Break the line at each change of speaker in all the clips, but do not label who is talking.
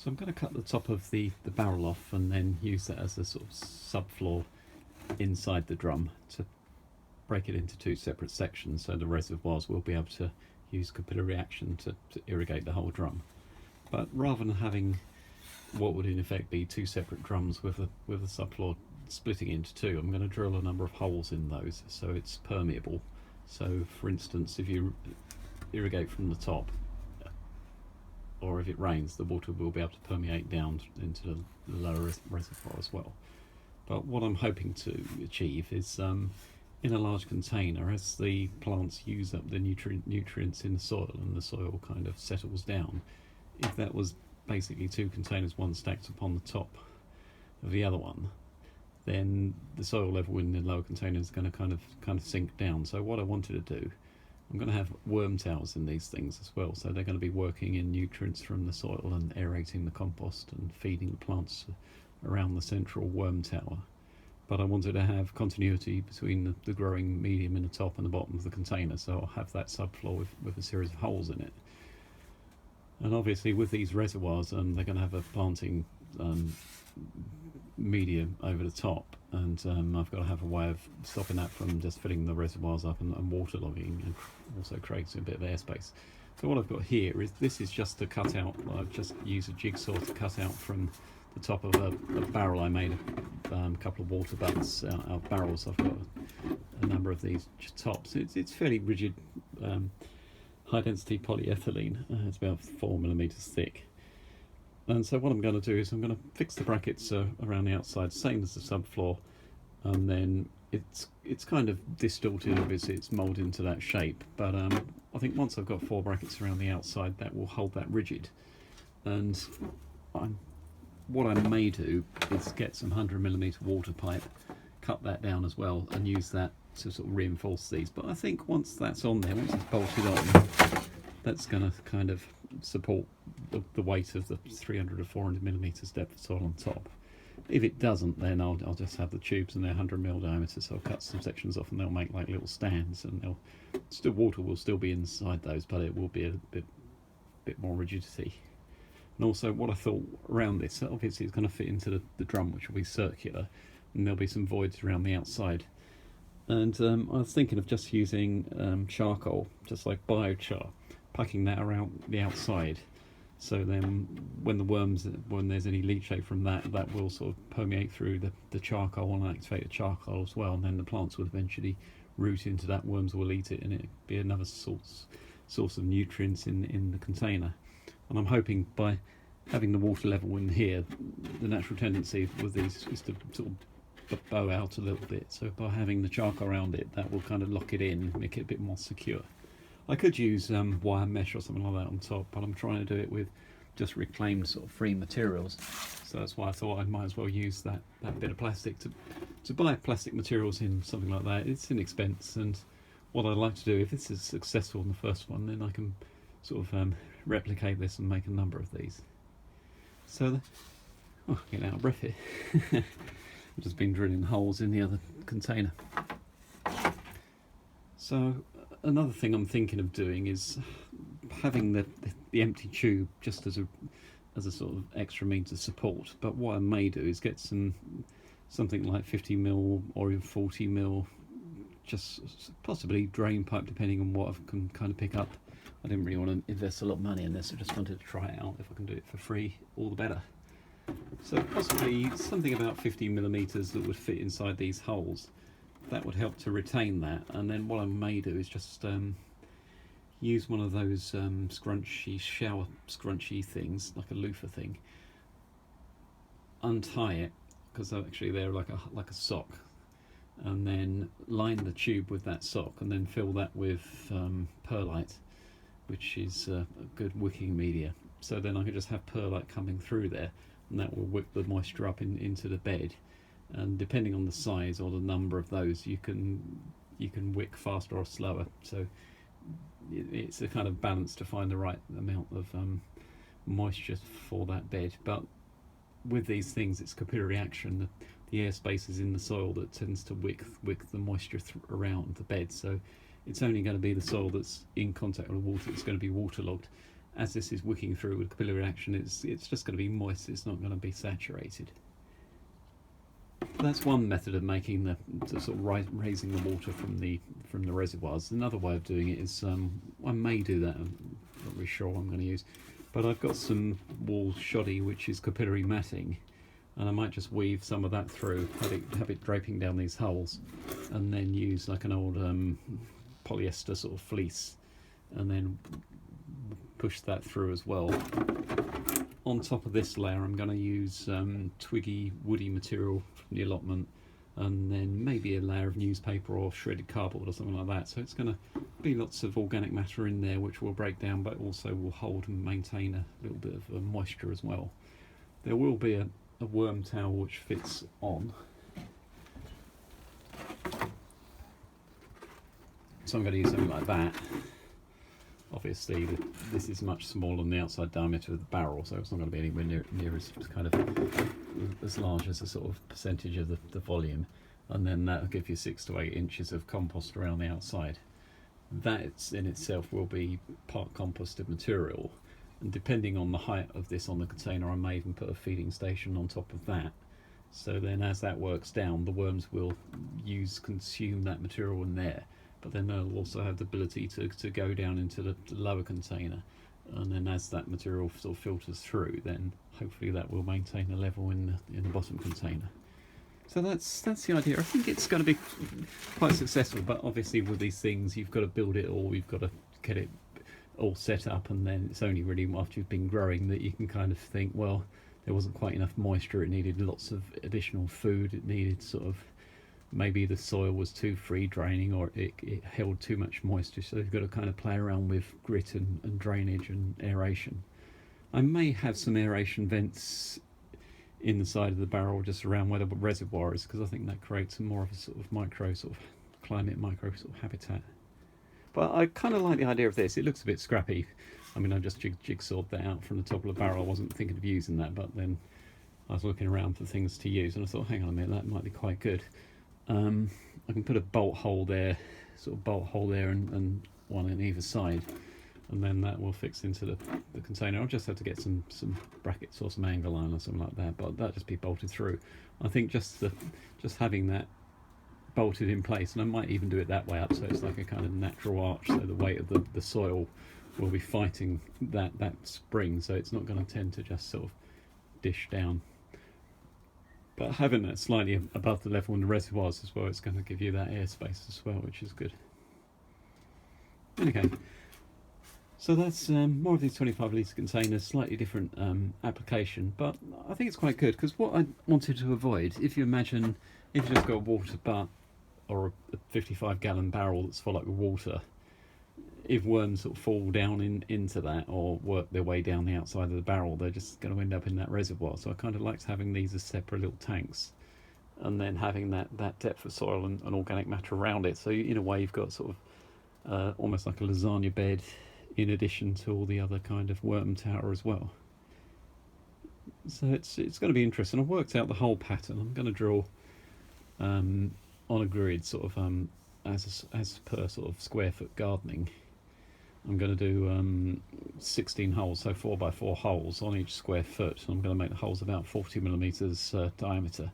So I'm going to cut the top of the barrel off and then use that as a sort of subfloor inside the drum to break it into two separate sections, so the reservoirs will be able to use capillary action to irrigate the whole drum. But rather than having what would in effect be two separate drums with a subfloor splitting into two, I'm going to drill a number of holes in those so it's permeable. So for instance, if you irrigate from the top, or if it rains, the water will be able to permeate down into the lower reservoir as well. But what I'm hoping to achieve is in a large container, as the plants use up the nutrients in the soil and the soil kind of settles down, if that was basically two containers, one stacked upon the top of the other one, then the soil level in the lower container is going to kind of sink down. So what I wanted to do, I'm going to have worm towers in these things as well, so they're going to be working in nutrients from the soil and aerating the compost and feeding the plants around the central worm tower. But I wanted to have continuity between the growing medium in the top and the bottom of the container, so I'll have that subfloor with a series of holes in it. And obviously with these reservoirs, they're going to have a planting medium over the top, and I've got to have a way of stopping that from just filling the reservoirs up and waterlogging, and also creating a bit of airspace. So what I've got here is, this is just to cut out, I've just used a jigsaw to cut out from the top of a barrel. I made a couple of water butts out of barrels. I've got a number of these tops. It's fairly rigid, high density polyethylene. It's about 4mm thick. And so what I'm going to do is I'm going to fix the brackets around the outside, same as the subfloor, and then it's kind of distorted, obviously it's moulded into that shape, but I think once I've got 4 brackets around the outside, that will hold that rigid. And what I may do is get some 100mm water pipe, cut that down as well, and use that to sort of reinforce these. But I think once that's on there, once it's bolted on, that's going to kind of support the weight of the 300 or 400mm depth of soil on top. If it doesn't, then I'll just have the tubes, and they're 100mm diameter, so I'll cut some sections off and they'll make like little stands, and water will still be inside those, but it will be a bit more rigidity. And also what I thought around this, obviously it's going to fit into the drum, which will be circular, and there'll be some voids around the outside. And I was thinking of just using charcoal, just like biochar, packing that around the outside, so then when there's any leachate from that will sort of permeate through the charcoal and activate the charcoal as well, and then the plants will eventually root into that, worms will eat it, and it'll be another source of nutrients in the container. And I'm hoping by having the water level in here, the natural tendency with these is to sort of bow out a little bit, so by having the charcoal around it, that will kind of lock it in, make it a bit more secure. I could use wire mesh or something like that on top, but I'm trying to do it with just reclaimed sort of free materials, so that's why I thought I might as well use that bit of plastic. To buy plastic materials in something like that, it's an expense, and what I'd like to do, if this is successful in the first one, then I can sort of replicate this and make a number of these. So I'm getting out of breath here. I've just been drilling holes in the other container. So another thing I'm thinking of doing is having the empty tube just as a sort of extra means of support. But what I may do is get something like 50mm or even 40mm, just possibly drain pipe, depending on what I can kind of pick up. I didn't really want to invest a lot of money in this, I just wanted to try it out. If I can do it for free, all the better. So possibly something about 50mm that would fit inside these holes. That would help to retain that. And then what I may do is just use one of those shower scrunchy things, like a loofah thing, untie it, because actually they're like a sock, and then line the tube with that sock, and then fill that with perlite, which is a good wicking media. So then I can just have perlite coming through there, and that will wick the moisture up into the bed. And depending on the size or the number of those, you can wick faster or slower. So it's a kind of balance to find the right amount of moisture for that bed. But with these things, it's capillary action. The air spaces in the soil that tends to wick the moisture around the bed. So it's only going to be the soil that's in contact with water that's going to be waterlogged, as this is wicking through with capillary action, it's just going to be moist, it's not going to be saturated. That's one method of making the sort of raising the water from the reservoirs. Another way of doing it is I may do that. I'm not really sure what I'm going to use, but I've got some wall shoddy which is capillary matting, and I might just weave some of that through, have it draping down these holes, and then use like an old polyester sort of fleece, and then push that through as well. On top of this layer I'm going to use twiggy woody material from the allotment, and then maybe a layer of newspaper or shredded cardboard or something like that. So it's going to be lots of organic matter in there which will break down, but also will hold and maintain a little bit of moisture as well. There will be a worm towel which fits on. So I'm going to use something like that. Obviously this is much smaller than the outside diameter of the barrel, so it's not going to be anywhere near as kind of as large as a sort of percentage of the volume, and then that'll give you 6 to 8 inches of compost around the outside. That in itself will be part composted material, and depending on the height of this on the container, I may even put a feeding station on top of that. So then as that works down, the worms will consume that material in there, but then they'll also have the ability to go down into the lower container, and then as that material sort of filters through, then hopefully that will maintain a level in the bottom container. So that's the idea. I think it's going to be quite successful, but obviously with these things you've got to build it all, you've got to get it all set up, and then it's only really after you've been growing that you can kind of think, well, there wasn't quite enough moisture, it needed lots of additional food, it needed sort of, maybe the soil was too free draining, or it held too much moisture, so you've got to kind of play around with grit and drainage and aeration. I may have some aeration vents in the side of the barrel just around where the reservoir is, because I think that creates more of a sort of micro sort of climate, micro sort of habitat. But I kind of like the idea of this. It looks a bit scrappy. I mean, I just jigsawed that out from the top of the barrel. I wasn't thinking of using that, but then I was looking around for things to use, and I thought, hang on a minute, that might be quite good. I can put a bolt hole there, and one on either side, and then that will fix into the container. I'll just have to get some brackets or some angle iron or something like that, but that'll just be bolted through. I think just having that bolted in place, and I might even do it that way up, so it's like a kind of natural arch, so the weight of the soil will be fighting that spring, so it's not going to tend to just sort of dish down. But having that slightly above the level in the reservoirs as well, it's going to give you that airspace as well, which is good. Okay, so that's more of these 25 litre containers, slightly different application, but I think it's quite good, because what I wanted to avoid, if you just got a water butt or a 55 gallon barrel that's full up with water, if worms sort of fall down into that or work their way down the outside of the barrel, they're just going to end up in that reservoir. So I kind of liked having these as separate little tanks, and then having that depth of soil and organic matter around it. So in a way you've got sort of almost like a lasagna bed in addition to all the other kind of worm tower as well. So it's going to be interesting. I've worked out the whole pattern. I'm going to draw on a grid sort of as per sort of square foot gardening. I'm going to do 16 holes, so 4 by 4 holes on each square foot. I'm going to make the holes about 40 millimeters diameter.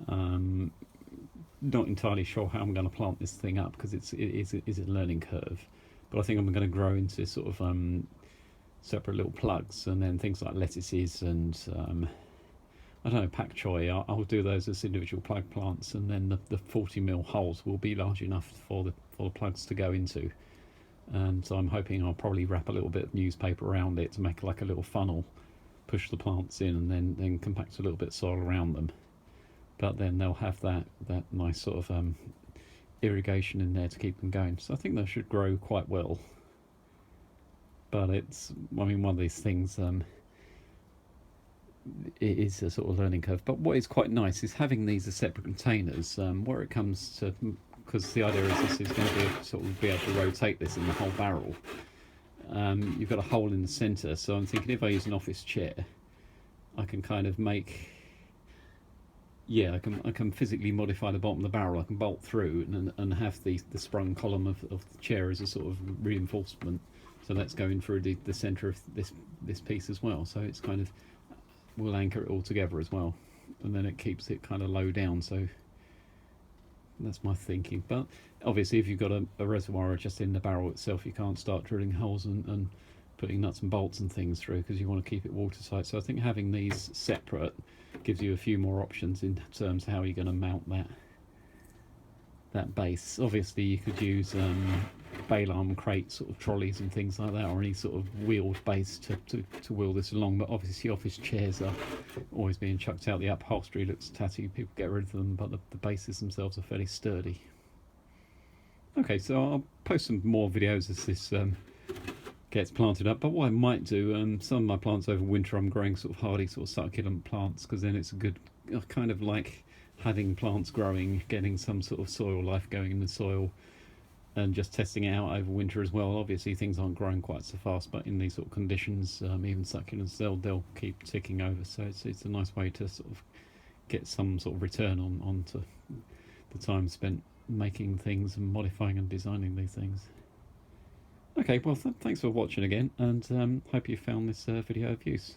Not entirely sure how I'm going to plant this thing up, because it is a learning curve, but I think I'm going to grow into sort of separate little plugs, and then things like lettuces and I don't know, pak choi. I'll do those as individual plug plants, and then the 40 mil holes will be large enough for the plugs to go into. And so I'm hoping I'll probably wrap a little bit of newspaper around it to make like a little funnel, push the plants in, and then compact a little bit of soil around them. But then they'll have that nice sort of irrigation in there to keep them going. So I think they should grow quite well. But one of these things, it is a sort of learning curve. But what is quite nice is having these as separate containers, where it comes to, because the idea is this is going to be able to rotate this in the whole barrel. You've got a hole in the centre, so I'm thinking if I use an office chair, I can kind of make, I can physically modify the bottom of the barrel. I can bolt through and have the sprung column of the chair as a sort of reinforcement So that's going through the centre of this piece as well. So it's kind of, will anchor it all together as well, and then it keeps it kind of low down. So that's my thinking. But obviously, if you've got a reservoir just in the barrel itself, you can't start drilling holes and putting nuts and bolts and things through, because you want to keep it watertight. So I think having these separate gives you a few more options in terms of how you're going to mount that base. Obviously you could use bail arm crate sort of trolleys and things like that, or any sort of wheeled base to wheel this along, but obviously office chairs are always being chucked out. The upholstery looks tatty, people get rid of them, but the bases themselves are fairly sturdy. Okay, so I'll post some more videos as this gets planted up. But what I might do, some of my plants over winter I'm growing sort of hardy sort of succulent plants, because then it's a good kind of like having plants growing, getting some sort of soil life going in the soil, and just testing it out over winter as well. Obviously things aren't growing quite so fast, but in these sort of conditions, even succulents, they'll keep ticking over. So it's a nice way to sort of get some sort of return onto the time spent making things and modifying and designing these things. Okay, well thanks for watching again, and hope you found this video of use.